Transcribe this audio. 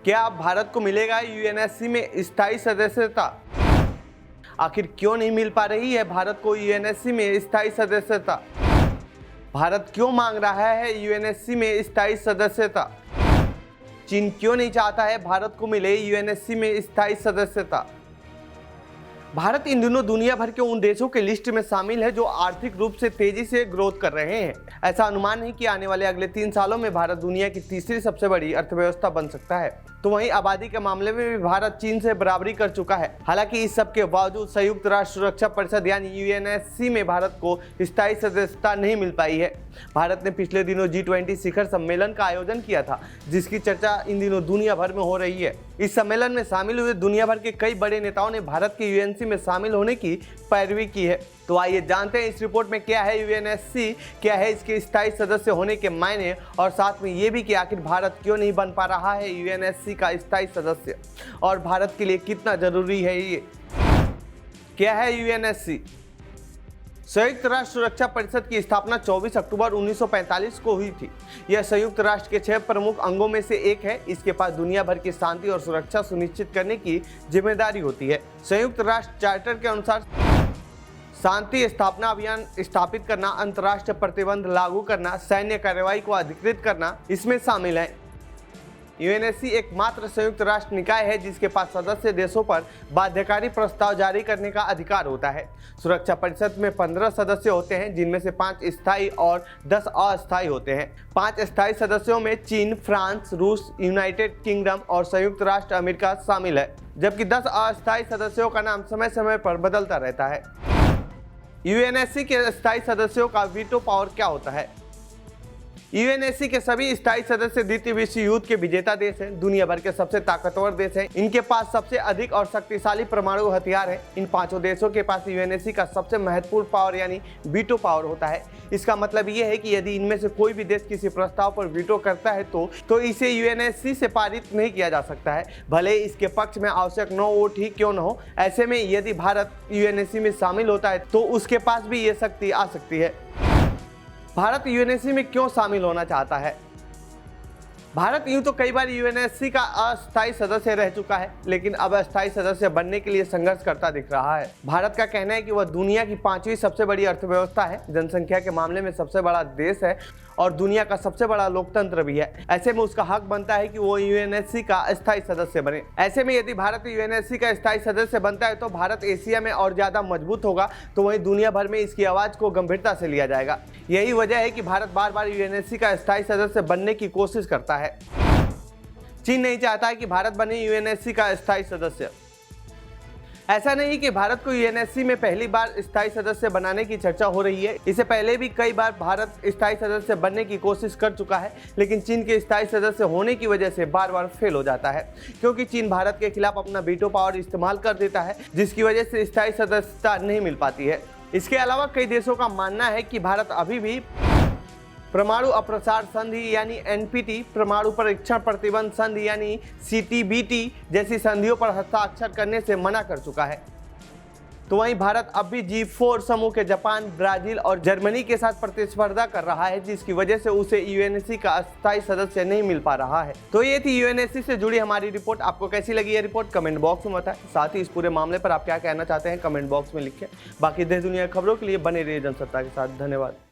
क्या अब भारत को मिलेगा यूएनएससी में स्थायी सदस्यता? आखिर क्यों नहीं मिल पा रही है भारत को यूएनएससी में स्थायी सदस्यता? भारत क्यों मांग रहा है यूएनएससी में स्थायी सदस्यता? चीन क्यों नहीं चाहता है भारत को मिले यूएनएससी में स्थायी सदस्यता? भारत इन दिनों दुनिया भर के उन देशों के लिस्ट में शामिल है जो आर्थिक रूप से तेजी से ग्रोथ कर रहे हैं। ऐसा अनुमान है कि आने वाले अगले 3 सालों में भारत दुनिया की तीसरी सबसे बड़ी अर्थव्यवस्था बन सकता है। तो वहीं आबादी के मामले में भी भारत चीन से बराबरी कर चुका है। हालांकि इस सब के बावजूद संयुक्त राष्ट्र सुरक्षा परिषद यानी यूएनएससी में भारत को स्थायी सदस्यता नहीं मिल पाई है। भारत ने पिछले दिनों G20 शिखर सम्मेलन का आयोजन किया था, जिसकी चर्चा इन दिनों दुनिया भर में हो रही है। इस सम्मेलन में शामिल हुए दुनिया भर के कई बड़े नेताओं ने भारत के यूएनएससी में शामिल होने की पैरवी की है। तो आइए जानते हैं इस रिपोर्ट में क्या है यूएनएससी, क्या है इसके स्थायी सदस्य होने के मायने, और साथ में ये भी कि आखिर भारत क्यों नहीं बन पा रहा है यूएनएससी का स्थायी सदस्य और भारत के लिए कितना जरूरी है ये। क्या है यूएनएससी? संयुक्त राष्ट्र सुरक्षा परिषद की स्थापना 24 अक्टूबर 1945 को हुई थी। यह संयुक्त राष्ट्र के 6 प्रमुख अंगों में से एक है। इसके पास दुनिया भर की शांति और सुरक्षा सुनिश्चित करने की जिम्मेदारी होती है। संयुक्त राष्ट्र चार्टर के अनुसार शांति स्थापना अभियान स्थापित करना, अंतर्राष्ट्रीय प्रतिबंध लागू करना, सैन्य कार्रवाई को अधिकृत करना इसमें शामिल है। यूएनएससी एकमात्र संयुक्त राष्ट्र निकाय है जिसके पास सदस्य देशों पर बाध्यकारी प्रस्ताव जारी करने का अधिकार होता है। सुरक्षा परिषद में 15 सदस्य होते हैं, जिनमें से 5 स्थायी और 10 अस्थायी होते हैं। 5 स्थायी सदस्यों में चीन, फ्रांस, रूस, यूनाइटेड किंगडम और संयुक्त राष्ट्र अमेरिका शामिल है, जबकि 10 अस्थायी सदस्यों का नाम समय समय पर बदलता रहता है। यूएनएससी के स्थायी सदस्यों का वीटो पावर क्या होता है? यूएनएससी के सभी स्थायी सदस्य द्वितीय विश्व युद्ध के विजेता देश हैं, दुनिया भर के सबसे ताकतवर देश हैं। इनके पास सबसे अधिक और शक्तिशाली परमाणु हथियार हैं। इन 5 देशों के पास यूएनएससी का सबसे महत्वपूर्ण पावर यानी वीटो पावर होता है। इसका मतलब ये है कि यदि इनमें से कोई भी देश किसी प्रस्ताव पर वीटो करता है तो इसे यूएनएससी से पारित नहीं किया जा सकता है, भले इसके पक्ष में आवश्यक 9 वोट ही क्यों न हो। ऐसे में यदि भारत यूएनएससी में शामिल होता है तो उसके पास भी ये शक्ति आ सकती है। भारत यूएनएससी में क्यों शामिल होना चाहता है? भारत यूं तो कई बार यूएनएससी का अस्थायी सदस्य रह चुका है, लेकिन अब अस्थायी सदस्य बनने के लिए संघर्ष करता दिख रहा है। भारत का कहना है कि वह दुनिया की 5वीं सबसे बड़ी अर्थव्यवस्था है, जनसंख्या के मामले में सबसे बड़ा देश है और दुनिया का सबसे बड़ा लोकतंत्र भी है। ऐसे में उसका हक बनता है कि वो यूएनएससी का अस्थायी सदस्य बने। ऐसे में यदि भारत यूएनएससी का स्थायी सदस्य बनता है तो भारत एशिया में और ज़्यादा मजबूत होगा, तो वहीं दुनिया भर में इसकी आवाज़ को गंभीरता से लिया जाएगा। यही वजह है कि भारत बार बार यूएनएससी का स्थायी सदस्य बनने की कोशिश करता है। चीन नहीं चाहता है कि भारत बने यूएनएससी का स्थायी सदस्य। ऐसा नहीं कि भारत को यूएनएससी में पहली बार स्थायी सदस्य बनाने की चर्चा हो रही है। इससे पहले भी कई बार भारत स्थायी सदस्य बनने की कोशिश कर चुका है, लेकिन चीन के स्थायी सदस्य होने की वजह से बार बार फेल हो जाता है, क्योंकि चीन भारत के खिलाफ अपना वीटो पावर इस्तेमाल कर देता है, जिसकी वजह से स्थायी सदस्यता नहीं मिल पाती है। इसके अलावा कई देशों का मानना है कि भारत अभी भी परमाणु अप्रसार संधि यानी एनपीटी, परमाणु परीक्षण प्रतिबंध संधि यानी सीटीबीटी जैसी संधियों पर हस्ताक्षर करने से मना कर चुका है। तो वहीं भारत अब भी G4 समूह के जापान, ब्राजील और जर्मनी के साथ प्रतिस्पर्धा कर रहा है, जिसकी वजह से उसे यूएनएससी का अस्थायी सदस्य नहीं मिल पा रहा है। तो ये थी यूएनएससी से जुड़ी हमारी रिपोर्ट। आपको कैसी लगी ये रिपोर्ट कमेंट बॉक्स में बताएं। साथ ही इस पूरे मामले पर आप क्या कहना चाहते हैं कमेंट बॉक्स में लिखें। बाकी देश दुनिया खबरों के लिए बने रहिए जनसत्ता के साथ। धन्यवाद।